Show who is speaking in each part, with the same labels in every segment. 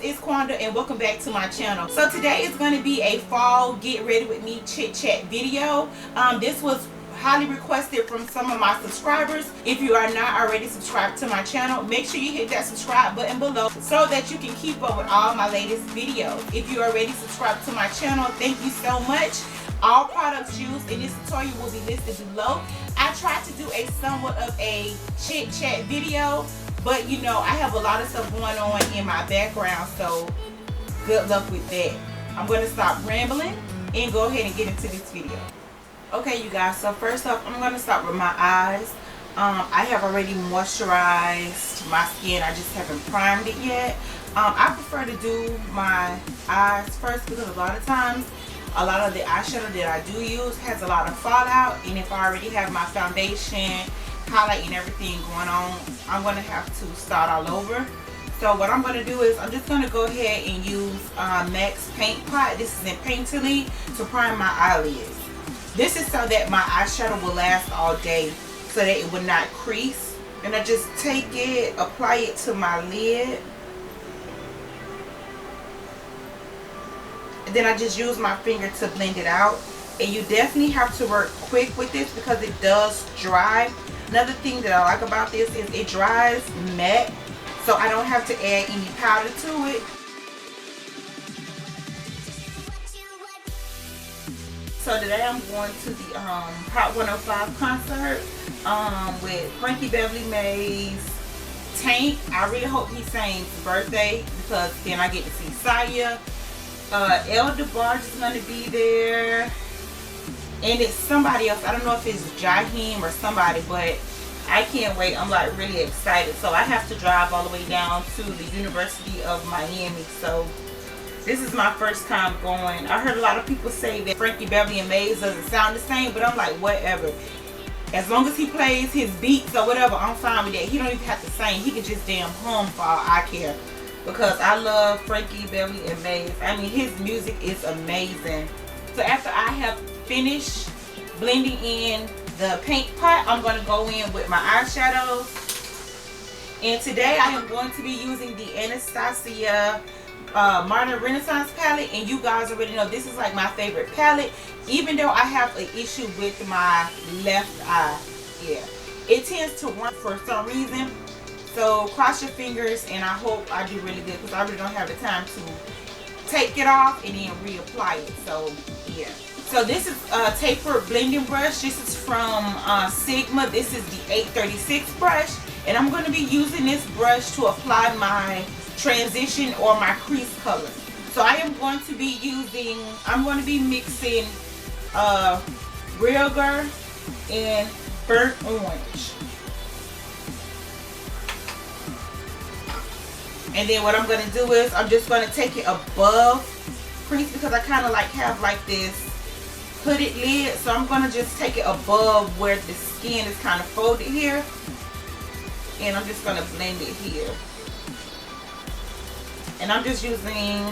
Speaker 1: is Quanda and welcome back to my channel. So today is going to be a fall get ready with me chit chat video. This was highly requested from some of my subscribers. If you are not already subscribed to my channel, make sure you hit that subscribe button below so that you can keep up with all my latest videos. If you are already subscribed to my channel, thank you so much. All products used in this tutorial will be listed below. I tried to do a somewhat of a chit chat video, but you know, I have a lot of stuff going on in my background, so good luck with that. I'm going to stop rambling and go ahead and get into this video. Okay, you guys, so first off, I'm going to start with my eyes. I have already moisturized my skin. I just haven't primed it yet. I prefer to do my eyes first because a lot of times, a lot of the eyeshadow that I do use has a lot of fallout. And if I already have my foundation, highlight and everything going on, I'm going to have to start all over. So what I'm going to do is I'm just going to go ahead and use MAC's Paint Pot. This is in Painterly to prime my eyelids. This is so that my eyeshadow will last all day, so that it would not crease. And I just take it, apply it to my lid. And then I just use my finger to blend it out. And you definitely have to work quick with this because it does dry. Another thing that I like about this is it dries matte, so I don't have to add any powder to it. So today I'm going to the Hot 105 concert with Frankie Beverly Mays, Tank. I really hope he sings birthday because then I get to see Saya. E.L.F is going to be there. And it's somebody else. I don't know if it's Jaheim or somebody, but I can't wait. I'm like really excited. So I have to drive all the way down to the University of Miami. So this is my first time going. I heard a lot of people say that Frankie Beverly and Mays doesn't sound the same, but I'm like, whatever. As long as he plays his beats or whatever, I'm fine with that. He don't even have to sing. He can just damn hum for all I care. Because I love Frankie Beverly and Mays. I mean, his music is amazing. So after I have finished blending in the paint pot, I'm going to go in with my eyeshadows. And today I am going to be using the Anastasia Modern Renaissance palette, and you guys already know this is like my favorite palette, even though I have an issue with my left eye. Yeah, it tends to run for some reason, so cross your fingers and I hope I do really good because I really don't have the time to take it off and then reapply it. So yeah, so this is a taper blending brush. This is from Sigma. This is the 836 brush, and I'm going to be using this brush to apply my transition or my crease color. So I am going to be using, I'm going to be mixing Realgar and burnt orange. And then what I'm going to do is I'm just going to take it above crease because I kind of like have like this hooded lid. So I'm going to just take it above where the skin is kind of folded here. And I'm just going to blend it here. And I'm just using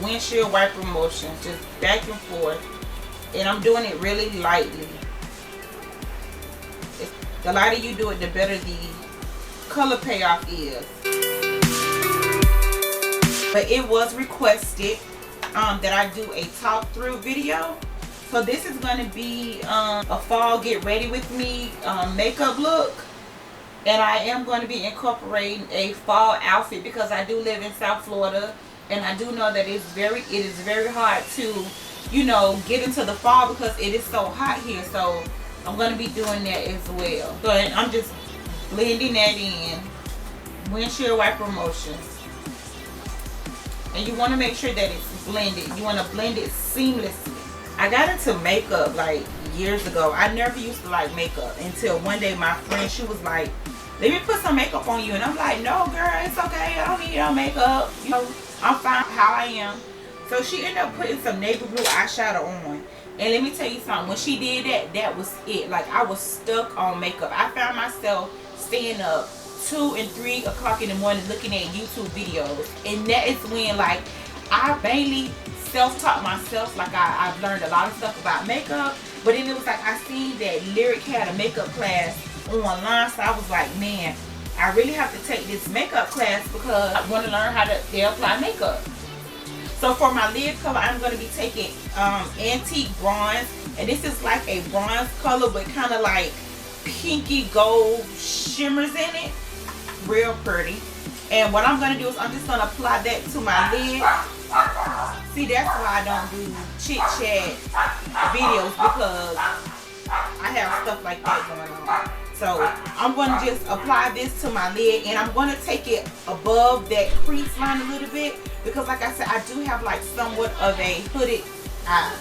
Speaker 1: windshield wiper motion, just back and forth. And I'm doing it really lightly. The lighter you do it, the better the color payoff is. But it was requested that I do a talk through video. So this is going to be a fall get ready with me makeup look. And I am going to be incorporating a fall outfit because I do live in South Florida, and I do know that it is very hard to, you know, get into the fall because it is so hot here. So I'm going to be doing that as well. So I'm just blending that in, windshield wiper motions. And you want to make sure that it's blended. You want to blend it seamlessly. I got into makeup like years ago. I never used to like makeup until one day my friend, she was like, let me put some makeup on you. And I'm like, no girl, it's okay. I don't need no makeup. You know, I'm fine how I am. So she ended up putting some navy blue eyeshadow on. And let me tell you something. When she did that, that was it. Like I was stuck on makeup. I found myself staying up 2 and 3 o'clock in the morning looking at YouTube videos. And that is when like I mainly self-taught myself. Like I've learned a lot of stuff about makeup. But then it was like I seen that Lyric had a makeup class online, so I was like, man, I really have to take this makeup class because I want to learn how to apply makeup. So for my lid color, I'm going to be taking Antique Bronze. And this is like a bronze color with kind of like pinky gold shimmers in it. Real pretty. And what I'm going to do is I'm just going to apply that to my lid. See, that's why I don't do chit chat videos, because I have stuff like that going on. So I'm going to just apply this to my lid, and I'm going to take it above that crease line a little bit, because like I said, I do have like somewhat of a hooded eye.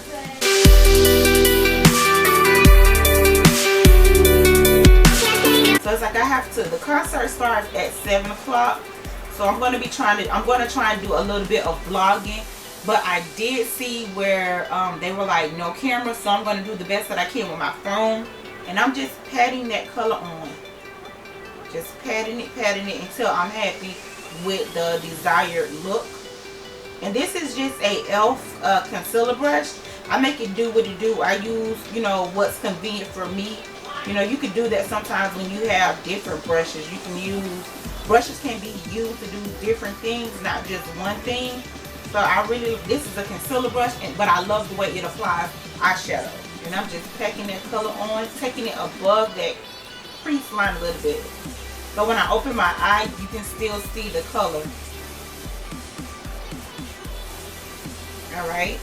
Speaker 1: So it's like I have to, the concert starts at 7 o'clock. So I'm going to try and do a little bit of vlogging. But I did see where they were like no camera, so I'm going to do the best that I can with my phone. And I'm just patting that color on. Just patting it until I'm happy with the desired look. And this is just a E.L.F. Concealer brush. I make it do what it do. I use, you know, what's convenient for me. You know, you can do that sometimes when you have different brushes. You can use, brushes can be used to do different things, not just one thing. So this is a concealer brush, but I love the way it applies eyeshadow. And I'm just packing that color on, taking it above that crease line a little bit. So when I open my eye, you can still see the color. Alright.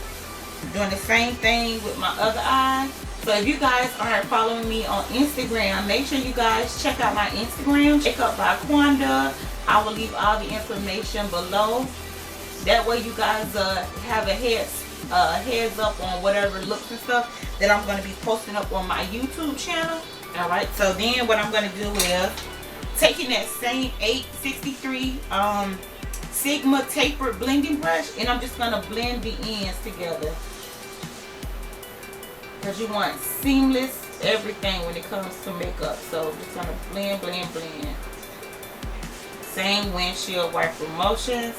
Speaker 1: Doing the same thing with my other eye. So if you guys aren't following me on Instagram, make sure you guys check out my Instagram. Check out by Quanda. I will leave all the information below. That way you guys have a heads up on whatever looks and stuff that I'm going to be posting up on my YouTube channel. Alright, so then what I'm going to do is taking that same 863 Sigma tapered blending brush, and I'm just going to blend the ends together. Because you want seamless everything when it comes to makeup. So I'm just going to blend, blend, blend. Same windshield wiper motions.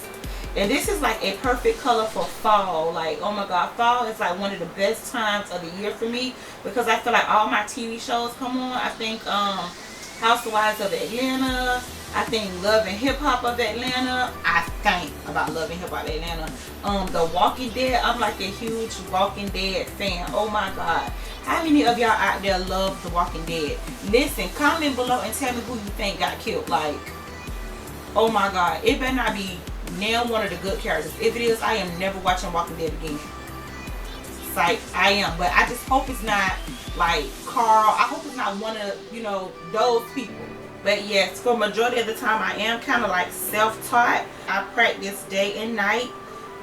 Speaker 1: And this is like a perfect color for fall. Like, oh my god, fall is like one of the best times of the year for me, because I feel like all my TV shows come on. I think Housewives of Atlanta, I think Love and Hip Hop of Atlanta, I think about Love and Hip Hop Atlanta, The Walking Dead. I'm like a huge Walking Dead fan. Oh my god, how many of y'all out there love The Walking Dead? Listen, comment below and tell me who you think got killed. Like, oh my god, it better not be now one of the good characters. If it is, I am never watching Walking Dead again. It's like, I am, but I just hope it's not like Carl. I hope it's not one of, you know, those people. But yes, for majority of the time I am kind of like self-taught. I practice day and night.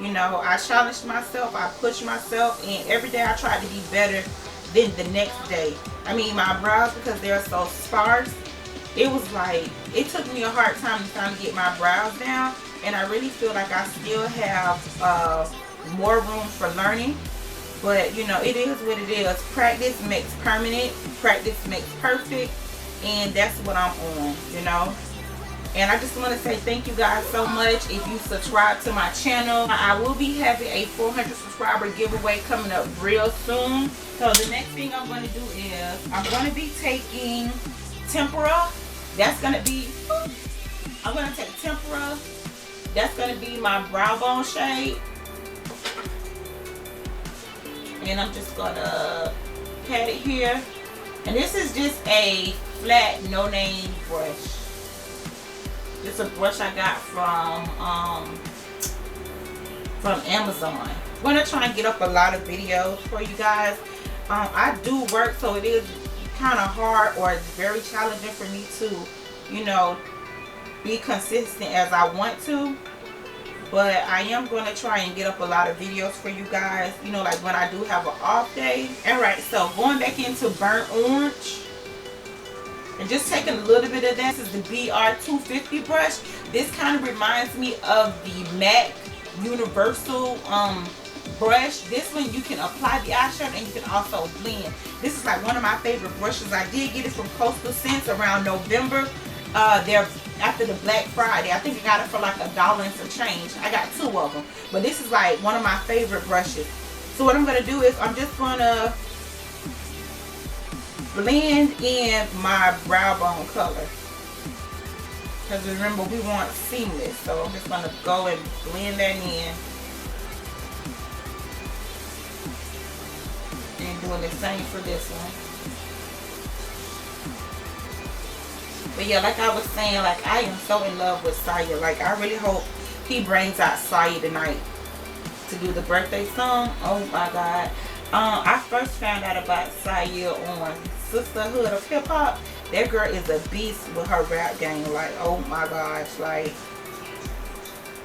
Speaker 1: You know, I challenge myself, I push myself, and every day I try to be better than the next day. I mean, my brows, because they're so sparse, it was like, it took me a hard time to finally get my brows down. And I really feel like I still have more room for learning. But, you know, it is what it is. Practice makes permanent. Practice makes perfect. And that's what I'm on, you know. And I just want to say thank you guys so much. If you subscribe to my channel, I will be having a 400 subscriber giveaway coming up real soon. So the next thing I'm going to do is I'm going to be taking Tempera. That's going to be, I'm going to take Tempera. That's going to be my brow bone shade. And I'm just going to pat it here. And this is just a flat, no-name brush. It's a brush I got from Amazon. I'm going to try and get up a lot of videos for you guys. I do work, so it is kind of hard, or it's very challenging for me to, you know, be consistent as I want to. But I am going to try and get up a lot of videos for you guys, you know, like when I do have an off day. Alright, so going back into burnt orange and just taking a little bit of that. This is the BR250 brush. This kind of reminds me of the MAC Universal brush. This one you can apply the eyeshadow and you can also blend. This is like one of my favorite brushes. I did get it from Coastal Scents around November. They're after the Black Friday. I think I got it for like $1 and some change. I got 2 of them. But this is like one of my favorite brushes. So what I'm going to do is I'm just going to blend in my brow bone color. Because remember, we want seamless. So I'm just going to go and blend that in. And doing the same for this one. But yeah, like I was saying, like I am so in love with Saya. Like I really hope he brings out Saya tonight to do the birthday song. Oh my God. I first found out about Saya on Sisterhood of Hip Hop. That girl is a beast with her rap game. Like, oh my gosh, like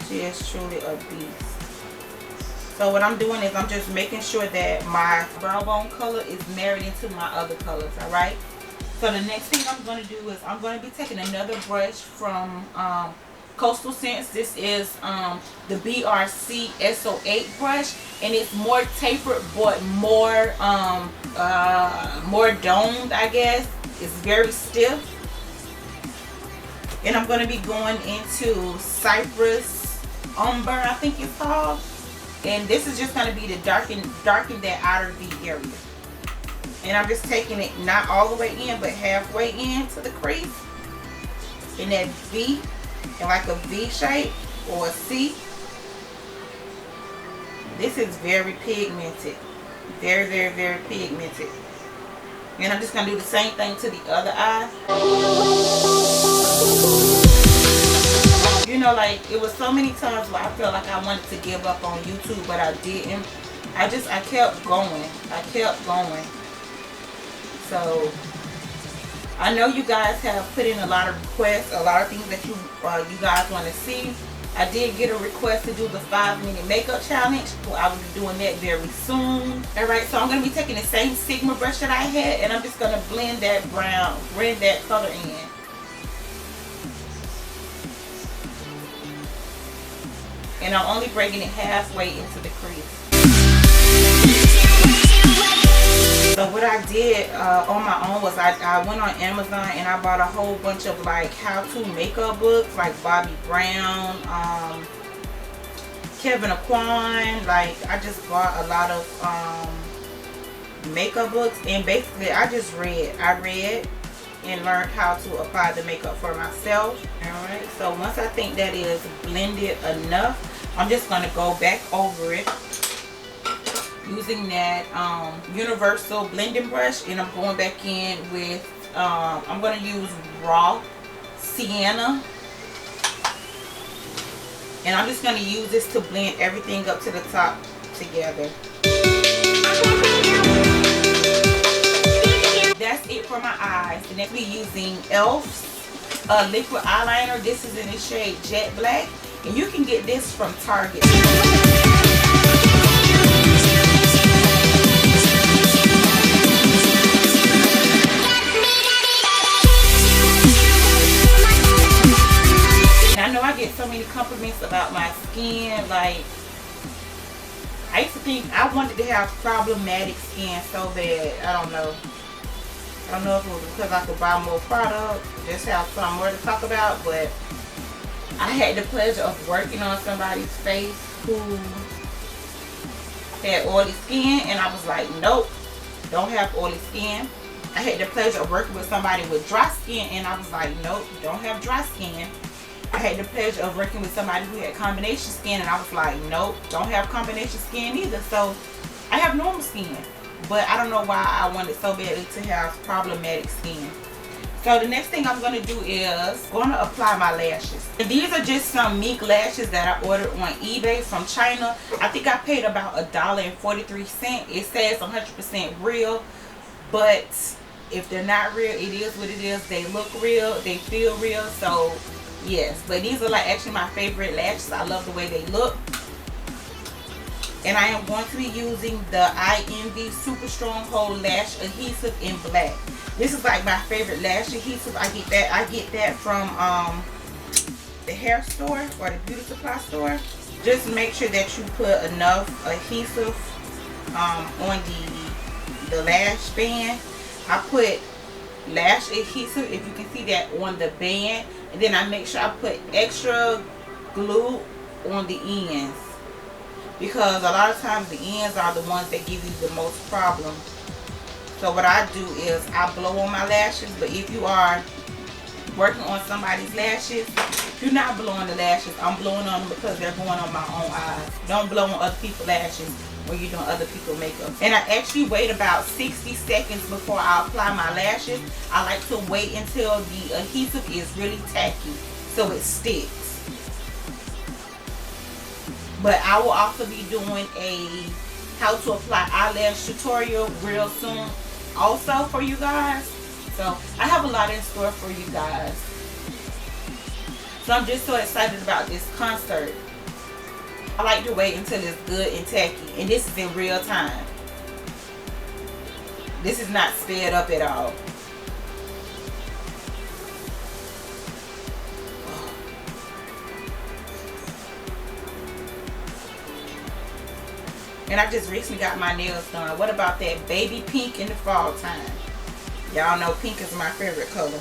Speaker 1: she is truly a beast. So what I'm doing is I'm just making sure that my brow bone color is married into my other colors. All right. So the next thing I'm going to do is I'm going to be taking another brush from Coastal Scents. This is the BRC SO8 brush, and it's more tapered but more domed, I guess. It's very stiff. And I'm going to be going into Cyprus Umber, I think it's called. And this is just going to be to darken that outer V area. And I'm just taking it not all the way in, but halfway into the crease. In that V, in like a V shape or a C. This is very pigmented. Very, very, very pigmented. And I'm just going to do the same thing to the other eye. You know, like, it was so many times where I felt like I wanted to give up on YouTube, but I didn't. I kept going. I kept going. So, I know you guys have put in a lot of requests, a lot of things that you guys want to see. I did get a request to do the 5-minute makeup challenge. Well, I will be doing that very soon. Alright, so I'm going to be taking the same Sigma brush that I had, and I'm just going to blend that color in. And I'm only breaking it halfway into the crease. So what I did on my own was I went on Amazon and I bought a whole bunch of like how-to makeup books, like Bobbi Brown, Kevin Aquan. Like I just bought a lot of makeup books, and basically I read and learned how to apply the makeup for myself. Alright, so once I think that is blended enough, I'm just going to go back over it using that universal blending brush, and I'm going back in with I'm going to use raw sienna, and I'm just going to use this to blend everything up to the top together. That's it for my eyes. The next we're using E.L.F's liquid eyeliner. This is in the shade Jet Black, and you can get this from Target. I know I get so many compliments about my skin. Like, I used to think I wanted to have problematic skin so bad. I don't know. I don't know if it was because I could buy more product, just have some more to talk about, but I had the pleasure of working on somebody's face who had oily skin, and I was like, nope, don't have oily skin. I had the pleasure of working with somebody with dry skin, and I was like, nope, don't have dry skin. I had the pleasure of working with somebody who had combination skin, and I was like, nope, don't have combination skin either. So I have normal skin, but I don't know why I wanted so badly to have problematic skin. So the next thing I'm going to do is going to apply my lashes. And these are just some Mink Lashes that I ordered on eBay from China. I think I paid about $1.43. It says 100% real, but if they're not real, it is what it is. They look real, they feel real, so yes. But these are like actually my favorite lashes. I love the way they look. And I am going to be using the iEnvy Super Strong Hold Lash Adhesive in black. This is like my favorite lash adhesive. I get that from the hair store or the beauty supply store. Just make sure that you put enough adhesive on the lash band. I put lash adhesive, if you can see that, on the band, and then I make sure I put extra glue on the ends, because a lot of times the ends are the ones that give you the most problem. So what I do is I blow on my lashes, but if you are working on somebody's lashes, do not blow on the lashes. I'm blowing on them because they're going on my own eyes. Don't blow on other people's lashes when you're doing other people's makeup. And I actually wait about 60 seconds before I apply my lashes. I like to wait until the adhesive is really tacky so it sticks. But I will also be doing a how to apply eyelash tutorial real soon also for you guys. So I have a lot in store for you guys. So I'm just so excited about this concert. I like to wait until it's good and tacky. And this is in real time. This is not sped up at all. And I just recently got my nails done. What about that baby pink in the fall time? Y'all know pink is my favorite color.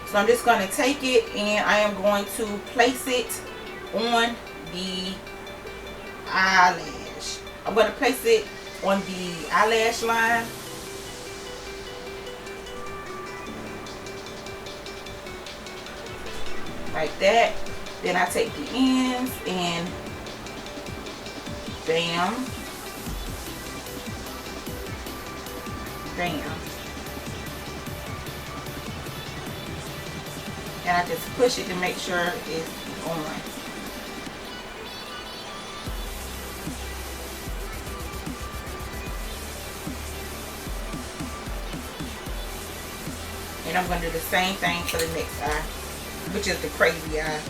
Speaker 1: So I'm just going to take it and I am going to place it on the eyelash. I'm going to place it on the eyelash line. Like that. Then I take the ends and bam, bam. And I just push it to make sure it's on. And I'm going to do the same thing for the next eye, which is the crazy eye.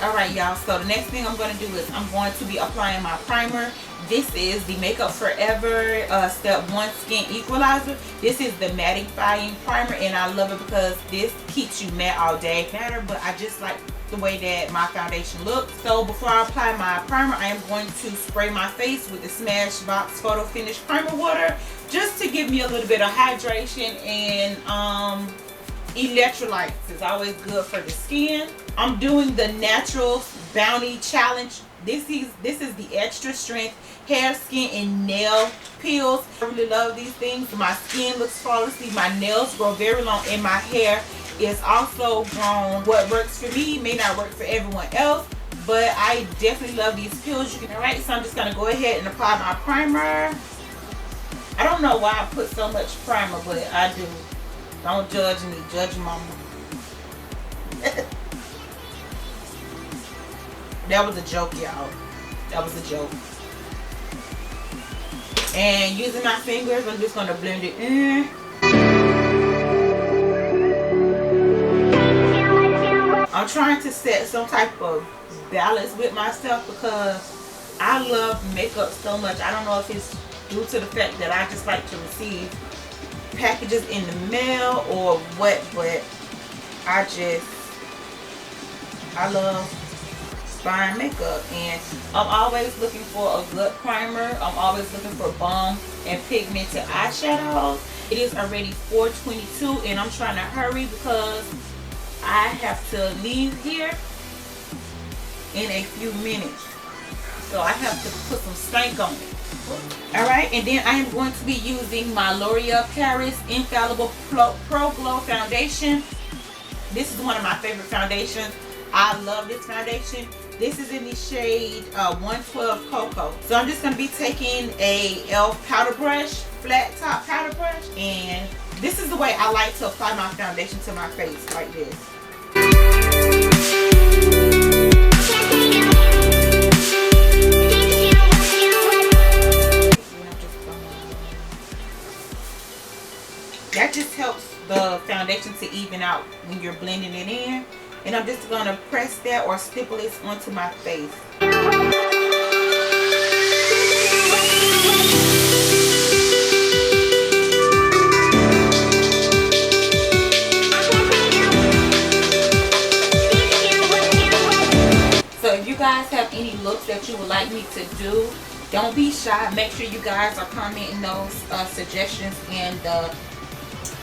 Speaker 1: Alright y'all, so the next thing I'm going to do is I'm going to be applying my primer. This is the Makeup Forever Step 1 Skin Equalizer. This is the mattifying primer and I love it because this keeps you matte all day. Matter, but I just like the way that my foundation looks. So before I apply my primer, I am going to spray my face with the Smashbox Photo Finish Primer Water just to give me a little bit of hydration and electrolytes. Is always good for the skin. I'm doing the Natural Bounty Challenge. This is the extra strength hair, skin, and nail peels. I really love these things. My skin looks flawlessly. My nails grow very long, and my hair is also grown. What works for me may not work for everyone else, but I definitely love these peels. Alright, so I'm just gonna go ahead and apply my primer. I don't know why I put so much primer, but I do. Don't judge me, judge mama. That was a joke, y'all. That was a joke. And using my fingers, I'm just gonna blend it in. I'm trying to set some type of balance with myself because I love makeup so much. I don't know if it's due to the fact that I just like to receive packages in the mail or what, but I love buying makeup, and I'm always looking for a good primer. I'm always looking for bomb and pigmented eyeshadows. It is already 4:22 and I'm trying to hurry because I have to leave here in a few minutes, so I have to put some stank on it. Alright, and then I am going to be using my L'Oreal Paris Infallible Pro Glow Foundation. This is one of my favorite foundations. I love this foundation. This is in the shade 112 Cocoa. So I'm just going to be taking a E.L.F powder brush, flat top powder brush, and this is the way I like to apply my foundation to my face, like this. That just helps the foundation to even out when you're blending it in. And I'm just going to press that or stipple it onto my face. So if you guys have any looks that you would like me to do, don't be shy. Make sure you guys are commenting those suggestions in the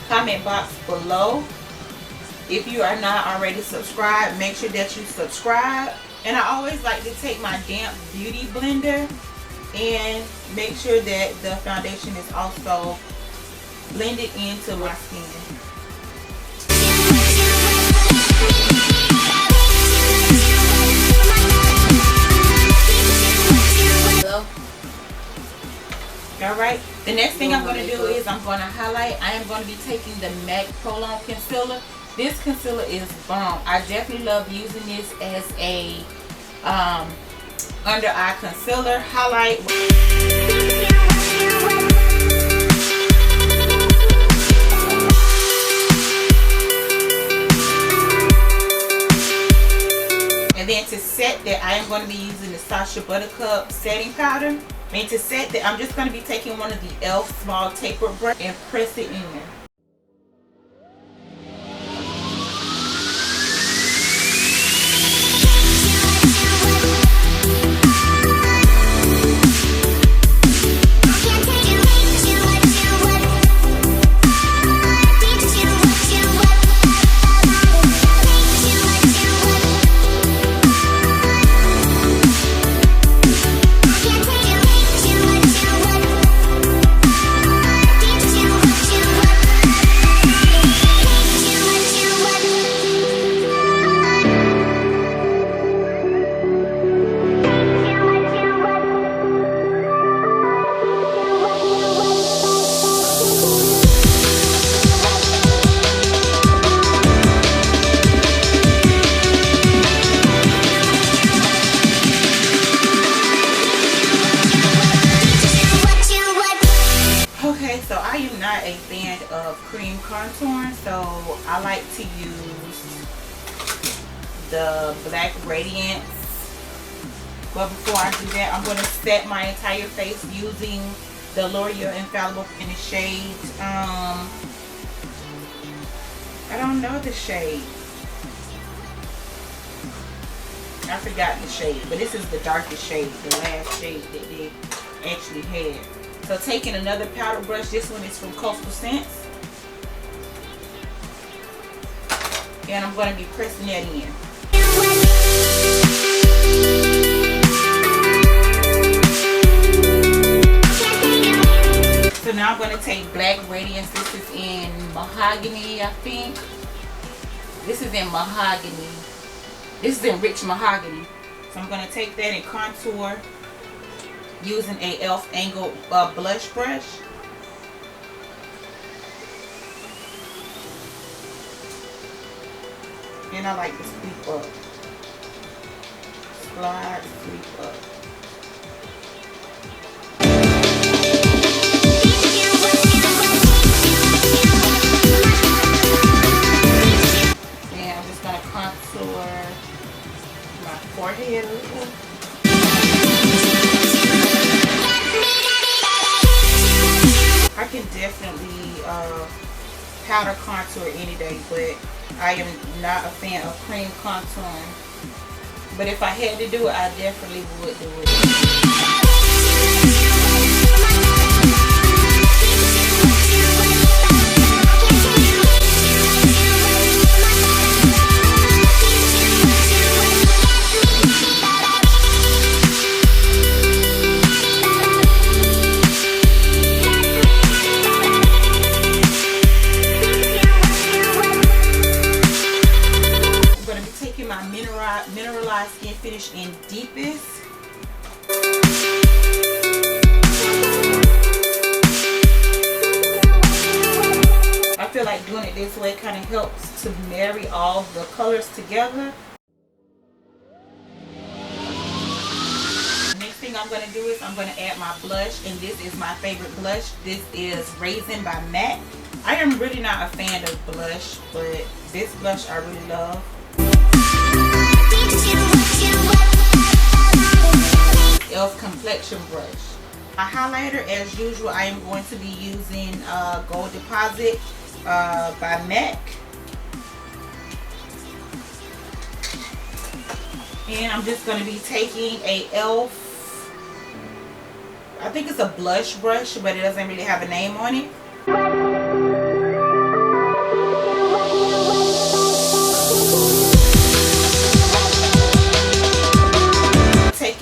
Speaker 1: comment box below. If you are not already subscribed, make sure that you subscribe. And I always like to take my damp beauty blender and make sure that the foundation is also blended into my skin. Alright, the next thing I'm going to do is I'm going to highlight. I am going to be taking the MAC Prolong concealer. This concealer is bomb. I definitely love using this as a under eye concealer highlight. And then to set that, I am going to be using the Sacha Buttercup setting powder. And to set that, I'm just going to be taking one of the E.L.F small taper brush and press it in there. So I like to use the black Radiance, but before I do that, I'm going to set my entire face using the L'Oreal Infallible in the shade, I don't know the shade, I forgot the shade, but this is the darkest shade, the last shade that they actually had. So taking another powder brush, this one is from Coastal Scents. And I'm going to be pressing that in. So now I'm going to take black Radiance. This is in Mahogany, I think. This is in Mahogany. This is in Rich Mahogany. So I'm going to take that and contour using a E.L.F angled blush brush. And I like to sweep up. Slide, sweep up. And I'm just going to contour my forehead a little. I can definitely powder contour any day, but I am not a fan of cream contouring. But if I had to do it, I definitely would do it. Mineralized Skin Finish in Deepest. I feel like doing it this way kind of helps to marry all the colors together. Next thing I'm going to do is I'm going to add my blush, and this is my favorite blush. This is Raisin by MAC. I am really not a fan of blush, but this blush I really love. E.L.F complexion brush. My highlighter, as usual, I am going to be using Gold Deposit by MAC. And I'm just going to be taking a E.L.F, I think it's a blush brush, but it doesn't really have a name on it.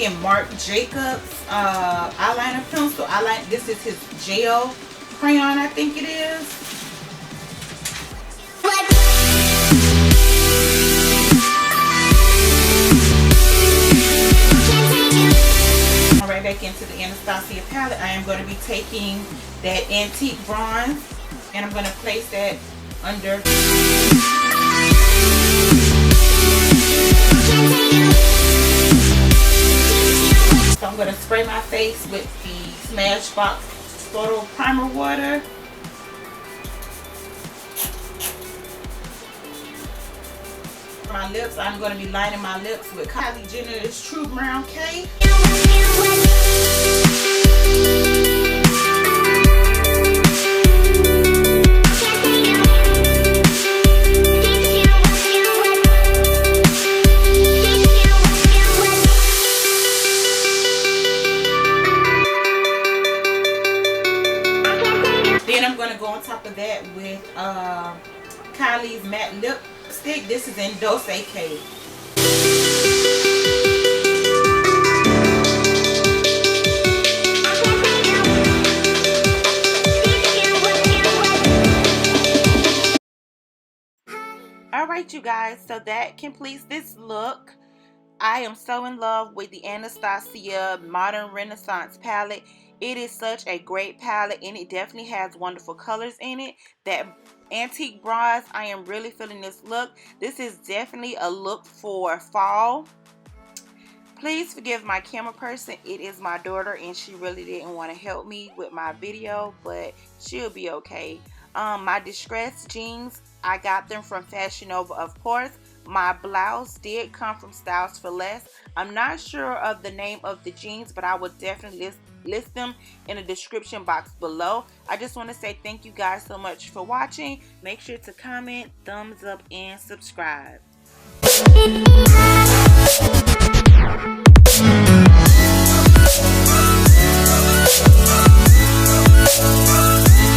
Speaker 1: taking Marc Jacobs eyeliner pencil. This is his gel crayon, I think it is. Right back into the Anastasia palette. I am going to be taking that antique bronze and I'm going to place that under. So I'm going to spray my face with the Smashbox Photo Primer Water. For my lips, I'm going to be lining my lips with Kylie Jenner's True Brown Cake. Then I'm going to go on top of that with Kylie's matte lipstick. This is in Dose Cake. Alright you guys, so that completes this look. I am so in love with the Anastasia Modern Renaissance palette. It is such a great palette and it definitely has wonderful colors in it. That antique bronze, I am really feeling this look. This is definitely a look for fall. Please forgive my camera person. It is my daughter and she really didn't want to help me with my video, but she'll be okay. My distressed jeans, I got them from Fashionnova, of course. My blouse did come from Styles for Less. I'm not sure of the name of the jeans, but I will definitely list them in the description box below. I just want to say thank you guys so much for watching. Make sure to comment, thumbs up, and subscribe.